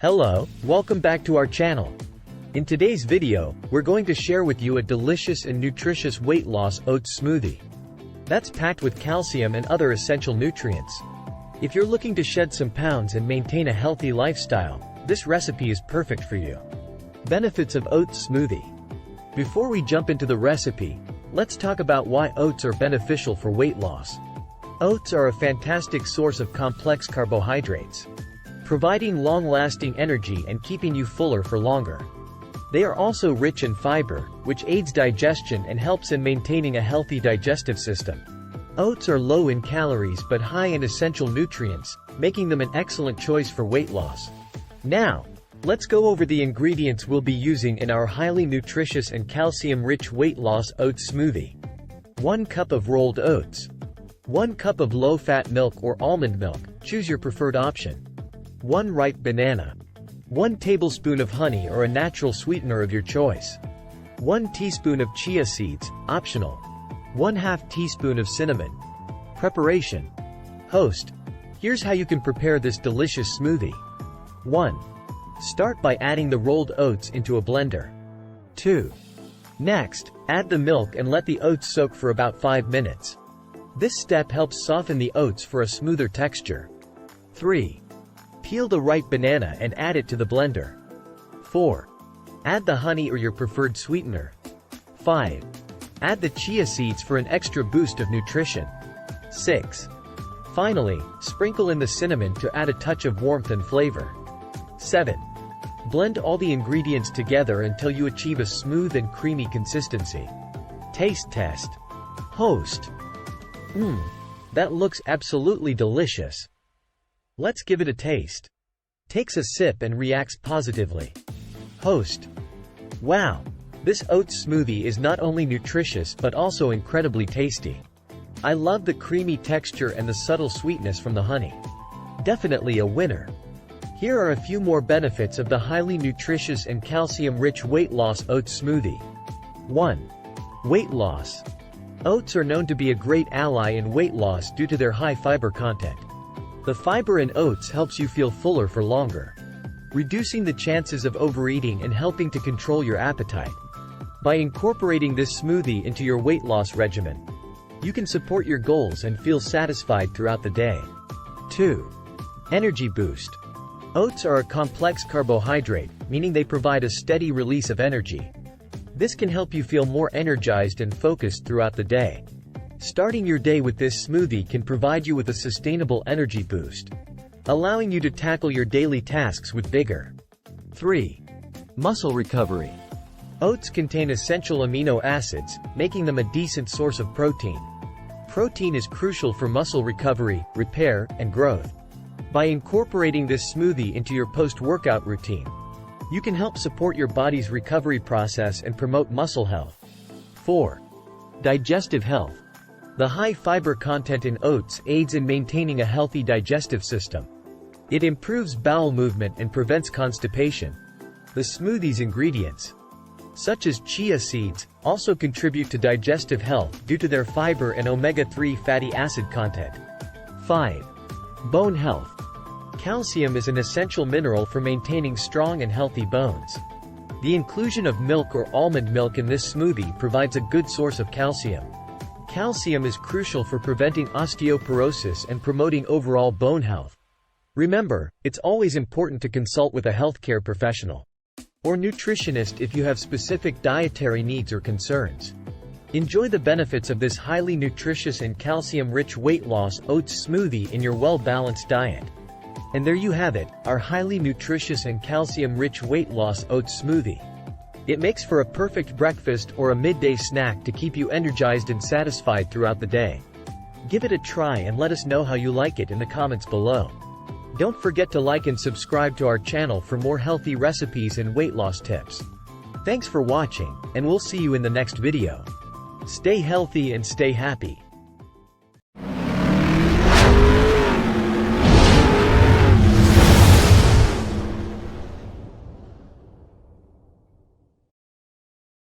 Hello, welcome back to our channel. In today's video, we're going to share with you a delicious and nutritious weight loss oats smoothie that's packed with calcium and other essential nutrients. If you're looking to shed some pounds and maintain a healthy lifestyle, this recipe is perfect for you. Benefits of oats smoothie. Before we jump into the recipe, let's talk about why oats are beneficial for weight loss. Oats are a fantastic source of complex carbohydrates, providing long-lasting energy and keeping you fuller for longer. They are also rich in fiber, which aids digestion and helps in maintaining a healthy digestive system. Oats are low in calories but high in essential nutrients, making them an excellent choice for weight loss. Now, let's go over the ingredients we'll be using in our highly nutritious and calcium-rich weight loss oats smoothie. 1 cup of rolled oats. 1 cup of low-fat milk or almond milk, choose your preferred option. 1 ripe banana. 1 tablespoon of honey or a natural sweetener of your choice. 1 teaspoon of chia seeds, optional. 1/2 teaspoon of cinnamon. Preparation. Host. Here's how you can prepare this delicious smoothie. 1. Start by adding the rolled oats into a blender. 2. Next, add the milk and let the oats soak for about 5 minutes. This step helps soften the oats for a smoother texture. 3. Peel the ripe banana and add it to the blender. 4. Add the honey or your preferred sweetener. 5. Add the chia seeds for an extra boost of nutrition. 6. Finally, sprinkle in the cinnamon to add a touch of warmth and flavor. 7. Blend all the ingredients together until you achieve a smooth and creamy consistency. Taste test. Host. That looks absolutely delicious. Let's give it a taste. Takes a sip and reacts positively. Host. Wow! This oats smoothie is not only nutritious but also incredibly tasty. I love the creamy texture and the subtle sweetness from the honey. Definitely a winner. Here are a few more benefits of the highly nutritious and calcium-rich weight loss oats smoothie. 1. Weight loss. Oats are known to be a great ally in weight loss due to their high fiber content. The fiber in oats helps you feel fuller for longer, reducing the chances of overeating and helping to control your appetite. By incorporating this smoothie into your weight loss regimen, you can support your goals and feel satisfied throughout the day. 2. Energy boost. Oats are a complex carbohydrate, meaning they provide a steady release of energy. This can help you feel more energized and focused throughout the day. Starting your day with this smoothie can provide you with a sustainable energy boost, allowing you to tackle your daily tasks with vigor. 3. Muscle recovery. Oats contain essential amino acids, making them a decent source of protein. Protein is crucial for muscle recovery, repair, and growth. By incorporating this smoothie into your post-workout routine, you can help support your body's recovery process and promote muscle health. 4. Digestive health. The high fiber content in oats aids in maintaining a healthy digestive system. It improves bowel movement and prevents constipation. The smoothie's ingredients, such as chia seeds, also contribute to digestive health due to their fiber and omega-3 fatty acid content. 5. Bone health. Calcium is an essential mineral for maintaining strong and healthy bones. The inclusion of milk or almond milk in this smoothie provides a good source of calcium. Calcium is crucial for preventing osteoporosis and promoting overall bone health. Remember, it's always important to consult with a healthcare professional or nutritionist if you have specific dietary needs or concerns. Enjoy the benefits of this highly nutritious and calcium-rich weight loss oats smoothie in your well-balanced diet. And there you have it, our highly nutritious and calcium-rich weight loss oats smoothie. It makes for a perfect breakfast or a midday snack to keep you energized and satisfied throughout the day. Give it a try and let us know how you like it in the comments below. Don't forget to like and subscribe to our channel for more healthy recipes and weight loss tips. Thanks for watching, and we'll see you in the next video. Stay healthy and stay happy.